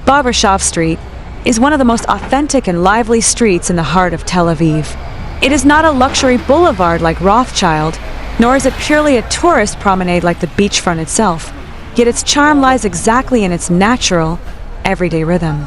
Bograshov Street is one of the most authentic and lively streets in the heart of Tel Aviv. It is not a luxury boulevard like Rothschild, nor is it purely a tourist promenade like the beachfront itself, yet its charm lies exactly in its natural, everyday rhythm.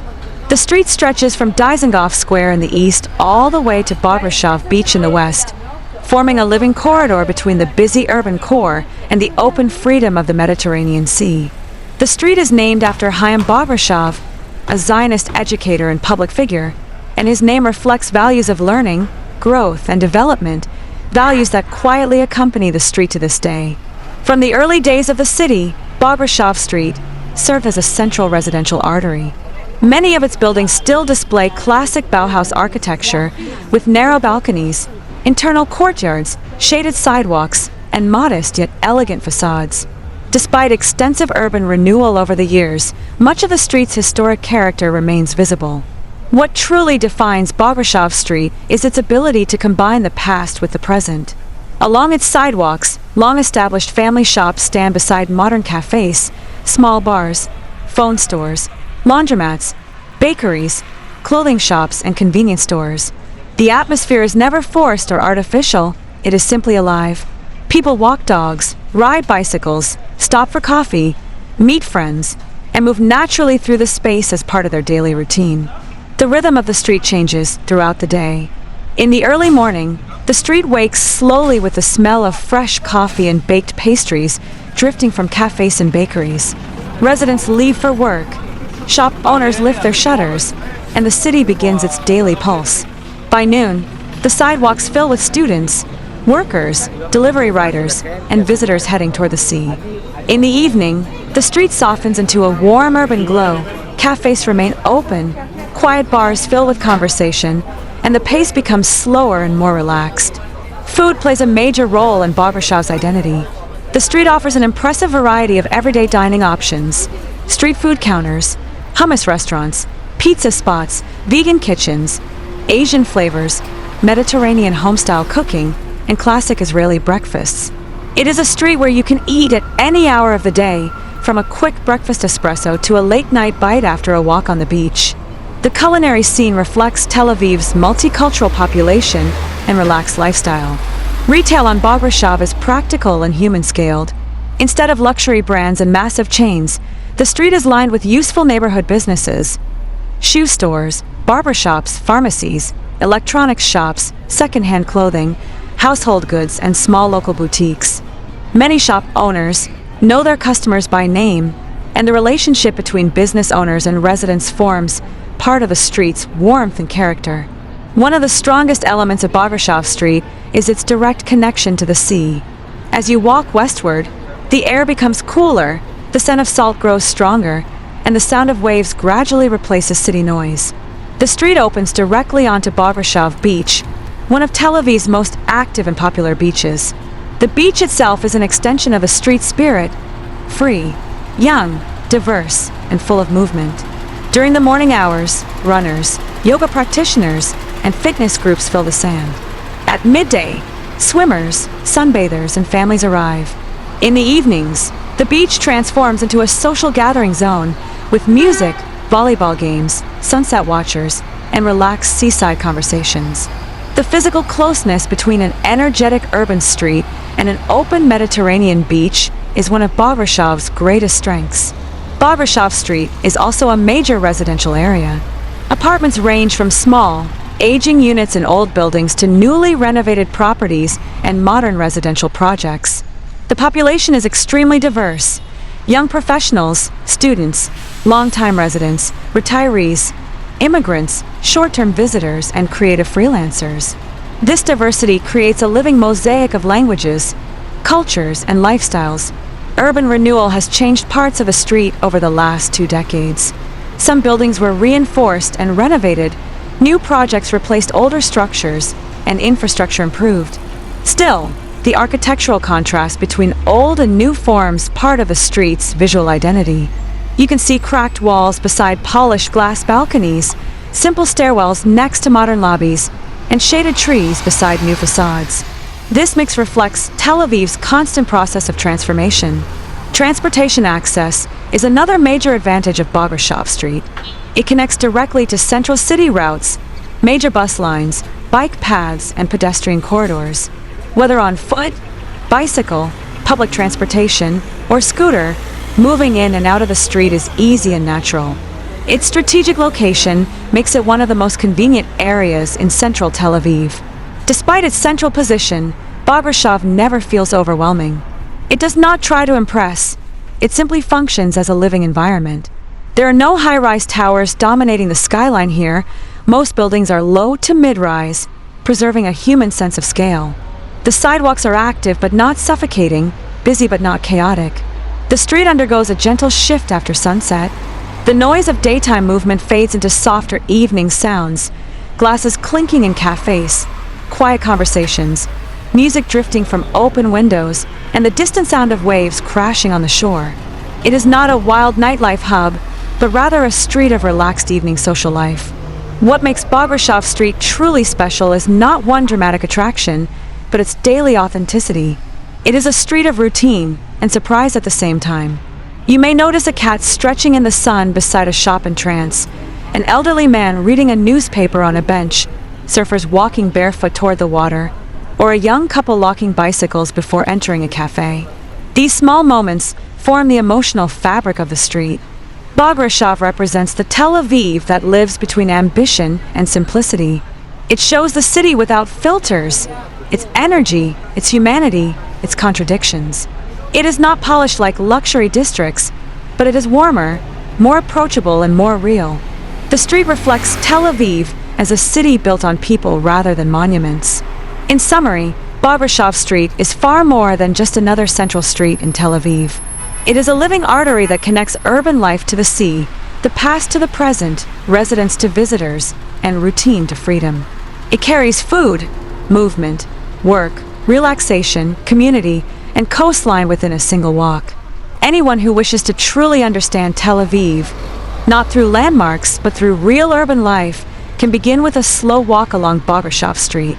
The street stretches from Dizengoff Square in the east all the way to Bograshov Beach in the west, forming a living corridor between the busy urban core and the open freedom of the Mediterranean Sea. The street is named after Chaim Bograshov, a Zionist educator and public figure, and his name reflects values of learning, growth, and development, values that quietly accompany the street to this day. From the early days of the city, Bograshov Street served as a central residential artery. Many of its buildings still display classic Bauhaus architecture with narrow balconies, internal courtyards, shaded sidewalks, and modest yet elegant facades. Despite extensive urban renewal over the years, much of the street's historic character remains visible. What truly defines Bograshov Street is its ability to combine the past with the present. Along its sidewalks, long-established family shops stand beside modern cafés, small bars, phone stores, laundromats, bakeries, clothing shops, and convenience stores. The atmosphere is never forced or artificial, it is simply alive. People walk dogs, ride bicycles, stop for coffee, meet friends, and move naturally through the space as part of their daily routine. The rhythm of the street changes throughout the day. In the early morning, the street wakes slowly with the smell of fresh coffee and baked pastries drifting from cafés and bakeries. Residents leave for work, shop owners lift their shutters, and the city begins its daily pulse. By noon, the sidewalks fill with students, workers, delivery riders, and visitors heading toward the sea. In the evening, the street softens into a warm urban glow, cafés remain open, quiet bars fill with conversation, and the pace becomes slower and more relaxed. Food plays a major role in Bograshov's identity. The street offers an impressive variety of everyday dining options: street food counters, hummus restaurants, pizza spots, vegan kitchens, Asian flavors, Mediterranean home-style cooking, and classic Israeli breakfasts. It is a street where you can eat at any hour of the day, from a quick breakfast espresso to a late-night bite after a walk on the beach. The culinary scene reflects Tel Aviv's multicultural population and relaxed lifestyle. Retail on Bograshov is practical and human-scaled. Instead of luxury brands and massive chains, the street is lined with useful neighborhood businesses: shoe stores, barber shops, pharmacies, electronics shops, second-hand clothing, household goods, and small local boutiques. Many shop owners know their customers by name, and the relationship between business owners and residents forms part of the street's warmth and character. One of the strongest elements of Bograshov Street is its direct connection to the sea. As you walk westward, the air becomes cooler, the scent of salt grows stronger, and the sound of waves gradually replaces city noise. The street opens directly onto Bograshov Beach, one of Tel Aviv's most active and popular beaches. The beach itself is an extension of a street spirit, free, young, diverse, and full of movement. During the morning hours, runners, yoga practitioners, and fitness groups fill the sand. At midday, swimmers, sunbathers, and families arrive. In the evenings, the beach transforms into a social gathering zone with music, volleyball games, sunset watchers, and relaxed seaside conversations. The physical closeness between an energetic urban street and an open Mediterranean beach is one of Bograshov's greatest strengths. Bograshov Street is also a major residential area. Apartments range from small, aging units in old buildings to newly renovated properties and modern residential projects. The population is extremely diverse: young professionals, students, long-time residents, retirees, immigrants, short-term visitors, and creative freelancers. This diversity creates a living mosaic of languages, cultures, and lifestyles. Urban renewal has changed parts of the street over the last 2 decades. Some buildings were reinforced and renovated, new projects replaced older structures, and infrastructure improved. Still, the architectural contrast between old and new forms part of the street's visual identity. You can see cracked walls beside polished glass balconies, simple stairwells next to modern lobbies, and shaded trees beside new facades. This mix reflects Tel Aviv's constant process of transformation. Transportation access is another major advantage of Bograshov Street. It connects directly to central city routes, major bus lines, bike paths, and pedestrian corridors. Whether on foot, bicycle, public transportation, or scooter, moving in and out of the street is easy and natural. Its strategic location makes it one of the most convenient areas in central Tel Aviv. Despite its central position, Bograshov never feels overwhelming. It does not try to impress. It simply functions as a living environment. There are no high-rise towers dominating the skyline here. Most buildings are low to mid-rise, preserving a human sense of scale. The sidewalks are active but not suffocating, busy but not chaotic. The street undergoes a gentle shift after sunset. The noise of daytime movement fades into softer evening sounds, glasses clinking in cafés, quiet conversations, music drifting from open windows, and the distant sound of waves crashing on the shore. It is not a wild nightlife hub, but rather a street of relaxed evening social life. What makes Bograshov Street truly special is not one dramatic attraction, but its daily authenticity. It is a street of routine and surprise at the same time. You may notice a cat stretching in the sun beside a shop in trance, an elderly man reading a newspaper on a bench, surfers walking barefoot toward the water, or a young couple locking bicycles before entering a café. These small moments form the emotional fabric of the street. Bograshov represents the Tel Aviv that lives between ambition and simplicity. It shows the city without filters, its energy, its humanity, its contradictions. It is not polished like luxury districts, but it is warmer, more approachable, and more real. The street reflects Tel Aviv as a city built on people rather than monuments. In summary, Bograshov Street is far more than just another central street in Tel Aviv. It is a living artery that connects urban life to the sea, the past to the present, residents to visitors, and routine to freedom. It carries food, movement, work, relaxation, community, and coastline within a single walk. Anyone who wishes to truly understand Tel Aviv, not through landmarks but through real urban life, can begin with a slow walk along Bograshov Street.